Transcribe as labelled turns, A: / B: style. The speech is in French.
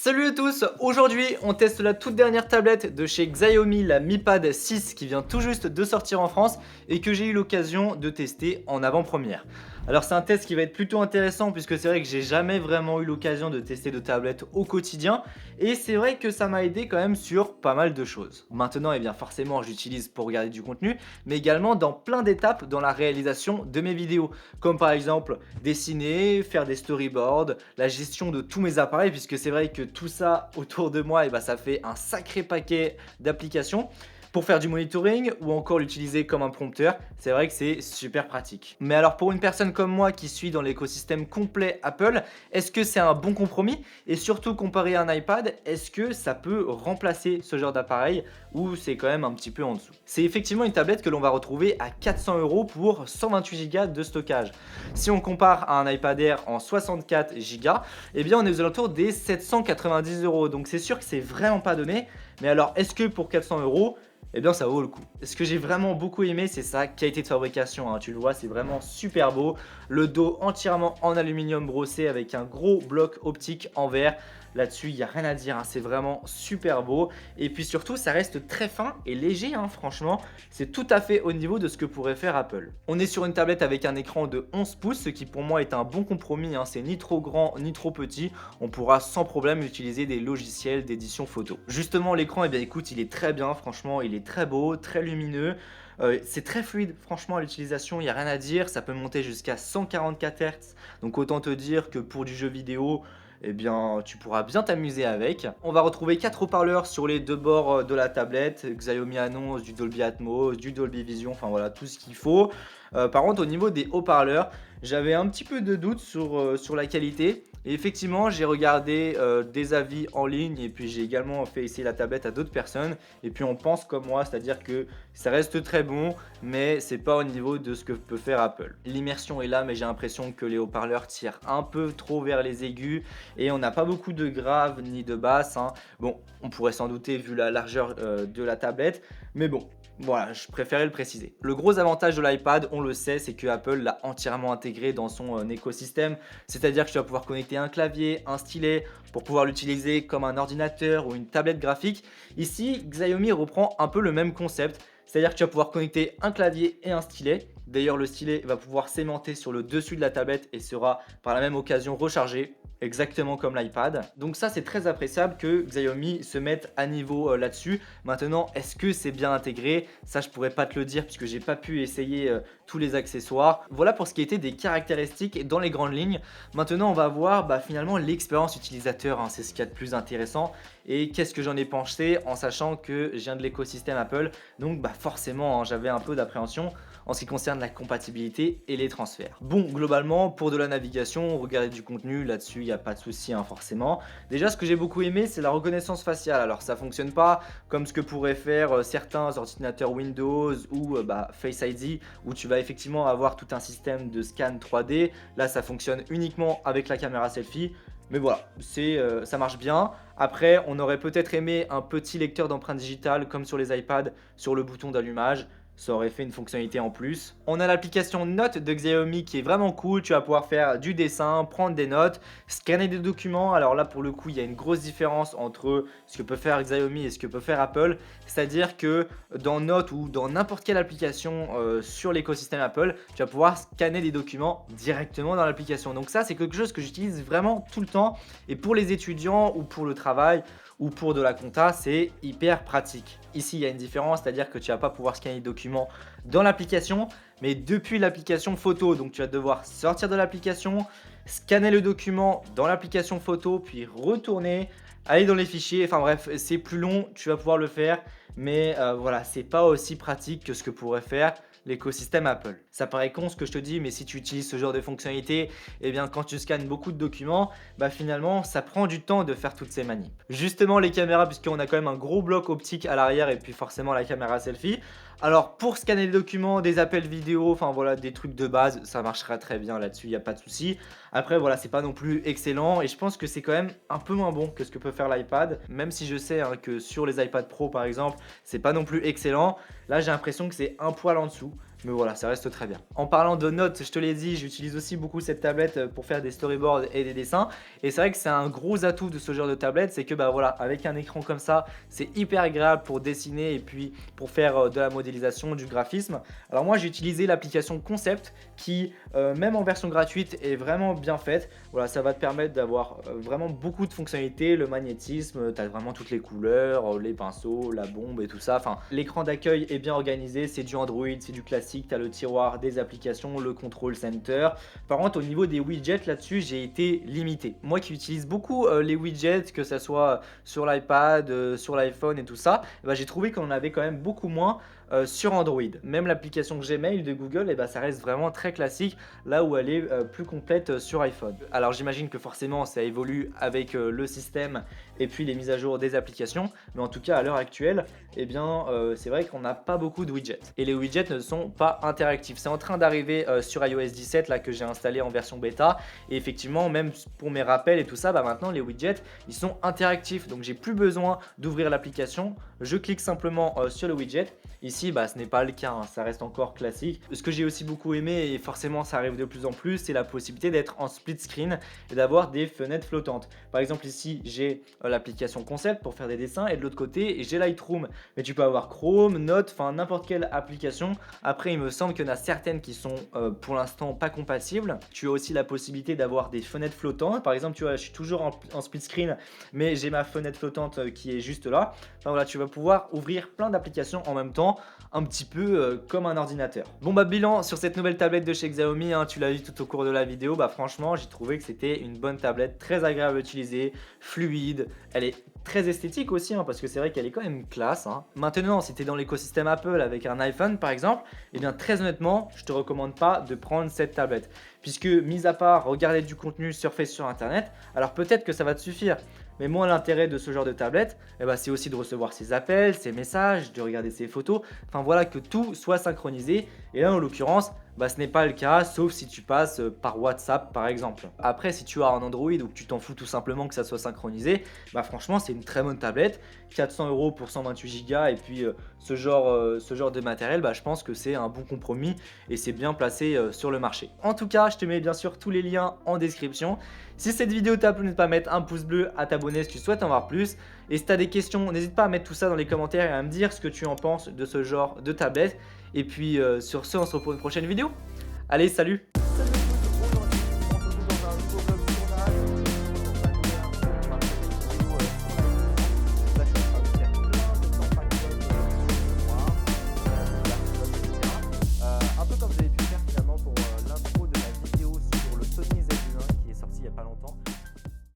A: Salut à tous, aujourd'hui on teste la toute dernière tablette de chez Xiaomi, la Mi Pad 6 qui vient tout juste de sortir en France et que j'ai eu l'occasion de tester en avant-première. Alors c'est un test qui va être plutôt intéressant puisque c'est vrai que j'ai jamais vraiment eu l'occasion de tester de tablettes au quotidien et c'est vrai que ça m'a aidé quand même sur pas mal de choses. Maintenant bien forcément j'utilise pour regarder du contenu mais également dans plein d'étapes dans la réalisation de mes vidéos comme par exemple dessiner, faire des storyboards, la gestion de tous mes appareils puisque c'est vrai que tout ça autour de moi, et ça fait un sacré paquet d'applications. Pour faire du monitoring ou encore l'utiliser comme un prompteur, c'est vrai que c'est super pratique. Mais alors pour une personne comme moi qui suit dans l'écosystème complet Apple, est-ce que c'est un bon compromis? Et surtout comparé à un iPad, est-ce que ça peut remplacer ce genre d'appareil ou c'est quand même un petit peu en dessous? C'est effectivement une tablette que l'on va retrouver à 400 € pour 128 Go de stockage. Si on compare à un iPad Air en 64 Go, eh bien on est aux alentours des 790 €. Donc c'est sûr que c'est vraiment pas donné. Mais alors est-ce que pour 400 €, eh bien ça vaut le coup. Ce que j'ai vraiment beaucoup aimé, c'est sa qualité de fabrication, hein. Tu le vois, c'est vraiment super beau. Le dos entièrement en aluminium brossé avec un gros bloc optique en verre. Là-dessus, il n'y a rien à dire, hein. C'est vraiment super beau. Et puis surtout, ça reste très fin et léger, hein. Franchement, c'est tout à fait au niveau de ce que pourrait faire Apple. On est sur une tablette avec un écran de 11 pouces, ce qui pour moi est un bon compromis, hein. C'est ni trop grand ni trop petit. On pourra sans problème utiliser des logiciels d'édition photo. Justement, l'écran, eh bien écoute, il est très bien, franchement, il est très beau, très lumineux. C'est très fluide, franchement, à l'utilisation, il n'y a rien à dire. Ça peut monter jusqu'à 144 Hz. Donc autant te dire que pour du jeu vidéo, eh bien, tu pourras bien t'amuser avec. On va retrouver 4 haut-parleurs sur les deux bords de la tablette. Xiaomi annonce du Dolby Atmos, du Dolby Vision, enfin voilà, tout ce qu'il faut. Par contre, au niveau des haut-parleurs, j'avais un petit peu de doute sur la qualité. Et effectivement, j'ai regardé des avis en ligne et puis j'ai également fait essayer la tablette à d'autres personnes. Et puis on pense comme moi, c'est-à-dire que ça reste très bon, mais c'est pas au niveau de ce que peut faire Apple. L'immersion est là, mais j'ai l'impression que les haut-parleurs tirent un peu trop vers les aigus et on n'a pas beaucoup de graves ni de basses, hein. Bon, on pourrait s'en douter vu la largeur de la tablette, mais bon. Voilà, je préférais le préciser. Le gros avantage de l'iPad, on le sait, c'est que Apple l'a entièrement intégré dans son écosystème. C'est-à-dire que tu vas pouvoir connecter un clavier, un stylet, pour pouvoir l'utiliser comme un ordinateur ou une tablette graphique. Ici, Xiaomi reprend un peu le même concept. C'est-à-dire que tu vas pouvoir connecter un clavier et un stylet. D'ailleurs, le stylet va pouvoir s'aimanter sur le dessus de la tablette et sera par la même occasion rechargé, exactement comme l'iPad. Donc ça, c'est très appréciable que Xiaomi se mette à niveau là-dessus. Maintenant, est-ce que c'est bien intégré? Ça, je pourrais pas te le dire puisque j'ai pas pu essayer tous les accessoires. Voilà pour ce qui était des caractéristiques dans les grandes lignes. Maintenant, on va voir finalement l'expérience utilisateur, hein. C'est ce qu'il y a de plus intéressant. Et qu'est-ce que j'en ai pensé en sachant que je viens de l'écosystème Apple. Donc forcément, hein, j'avais un peu d'appréhension en ce qui concerne la compatibilité et les transferts. Bon, globalement, pour de la navigation, regarder du contenu, là-dessus, il n'y a pas de souci, hein, forcément. Déjà, ce que j'ai beaucoup aimé, c'est la reconnaissance faciale. Alors, ça fonctionne pas comme ce que pourraient faire certains ordinateurs Windows ou Face ID, où tu vas effectivement avoir tout un système de scan 3D. Là, ça fonctionne uniquement avec la caméra selfie. Mais voilà, ça marche bien. Après, on aurait peut-être aimé un petit lecteur d'empreintes digitales comme sur les iPads, sur le bouton d'allumage. Ça aurait fait une fonctionnalité en plus. On a l'application Notes de Xiaomi qui est vraiment cool. Tu vas pouvoir faire du dessin, prendre des notes, scanner des documents. Alors là, pour le coup, il y a une grosse différence entre ce que peut faire Xiaomi et ce que peut faire Apple. C'est-à-dire que dans Notes ou dans n'importe quelle application sur l'écosystème Apple, tu vas pouvoir scanner des documents directement dans l'application. Donc ça, c'est quelque chose que j'utilise vraiment tout le temps. Et pour les étudiants ou pour le travail, ou pour de la compta, c'est hyper pratique. Ici, il y a une différence, c'est-à-dire que tu vas pas pouvoir scanner les documents dans l'application, mais depuis l'application photo. Donc, tu vas devoir sortir de l'application, scanner le document dans l'application photo, puis retourner, aller dans les fichiers. Enfin bref, c'est plus long, tu vas pouvoir le faire, mais voilà, c'est pas aussi pratique que ce que pourrait faire l'écosystème Apple. Ça paraît con ce que je te dis, mais si tu utilises ce genre de fonctionnalité, eh bien quand tu scannes beaucoup de documents, finalement ça prend du temps de faire toutes ces manips. Justement les caméras, puisqu'on a quand même un gros bloc optique à l'arrière et puis forcément la caméra selfie. Alors pour scanner les documents, des appels vidéo, enfin voilà, des trucs de base, ça marchera très bien là-dessus, il n'y a pas de souci. Après voilà, c'est pas non plus excellent et je pense que c'est quand même un peu moins bon que ce que peut faire l'iPad, même si je sais que sur les iPad Pro par exemple, c'est pas non plus excellent. Là j'ai l'impression que c'est un poil en dessous. Mais voilà, ça reste très bien. En parlant de notes, je te l'ai dit, j'utilise aussi beaucoup cette tablette pour faire des storyboards et des dessins. Et c'est vrai que c'est un gros atout de ce genre de tablette, c'est que bah voilà, avec un écran comme ça, c'est hyper agréable pour dessiner et puis pour faire de la modélisation, du graphisme. Alors moi, j'ai utilisé l'application Concept qui, même en version gratuite, est vraiment bien faite. Voilà, ça va te permettre d'avoir vraiment beaucoup de fonctionnalités, le magnétisme, tu as vraiment toutes les couleurs, les pinceaux, la bombe et tout ça. Enfin, l'écran d'accueil est bien organisé, c'est du Android, c'est du classique, tu as le tiroir des applications, le control center. Par contre, au niveau des widgets, là-dessus, j'ai été limité. Moi qui utilise beaucoup les widgets, que ça soit sur l'iPad, sur l'iPhone et tout ça, bah, j'ai trouvé qu'on en avait quand même beaucoup moins sur Android. Même l'application Gmail de Google, ça reste vraiment très classique, là où elle est plus complète sur iPhone. Alors j'imagine que forcément ça évolue avec le système et puis les mises à jour des applications, mais en tout cas à l'heure actuelle, c'est vrai qu'on n'a pas beaucoup de widgets. Et les widgets ne sont pas interactifs. C'est en train d'arriver sur iOS 17 là que j'ai installé en version bêta, et effectivement même pour mes rappels et tout ça, maintenant les widgets ils sont interactifs, donc j'ai plus besoin d'ouvrir l'application, je clique simplement sur le widget. Ici, ce n'est pas le cas, hein, ça reste encore classique. Ce que j'ai aussi beaucoup aimé, et forcément ça arrive de plus en plus, c'est la possibilité d'être en split screen et d'avoir des fenêtres flottantes. Par exemple ici, j'ai l'application Concept pour faire des dessins, et de l'autre côté, j'ai Lightroom. Mais tu peux avoir Chrome, Note, enfin n'importe quelle application. Après, il me semble qu'il y en a certaines qui sont pour l'instant pas compatibles. Tu as aussi la possibilité d'avoir des fenêtres flottantes. Par exemple, tu vois, je suis toujours en split screen, mais j'ai ma fenêtre flottante qui est juste là. Enfin voilà, tu vas pouvoir ouvrir plein d'applications en même temps, un petit peu comme un ordinateur. Bon bilan sur cette nouvelle tablette de chez Xiaomi, hein, tu l'as vu tout au cours de la vidéo, franchement j'ai trouvé que c'était une bonne tablette, très agréable à utiliser, fluide, elle est très esthétique aussi, hein, parce que c'est vrai qu'elle est quand même classe. Hein. Maintenant, si tu es dans l'écosystème Apple avec un iPhone par exemple, très honnêtement, je te recommande pas de prendre cette tablette. Puisque, mis à part regarder du contenu, surfer sur internet, alors peut-être que ça va te suffire. Mais moi, l'intérêt de ce genre de tablette, c'est aussi de recevoir ses appels, ses messages, de regarder ses photos. Enfin voilà, que tout soit synchronisé. Et là, en l'occurrence, ce n'est pas le cas, sauf si tu passes par WhatsApp par exemple. Après, si tu as un Android ou que tu t'en fous tout simplement que ça soit synchronisé, franchement, c'est une très bonne tablette. 400 € pour 128 Go et puis ce genre de matériel, je pense que c'est un bon compromis et c'est bien placé sur le marché. En tout cas, je te mets bien sûr tous les liens en description. Si cette vidéo t'a plu, n'hésite pas à mettre un pouce bleu, à t'abonner si tu souhaites en voir plus. Et si tu as des questions, n'hésite pas à mettre tout ça dans les commentaires et à me dire ce que tu en penses de ce genre de tablette. Et puis sur ce, on se retrouve pour une prochaine vidéo. Allez, salut!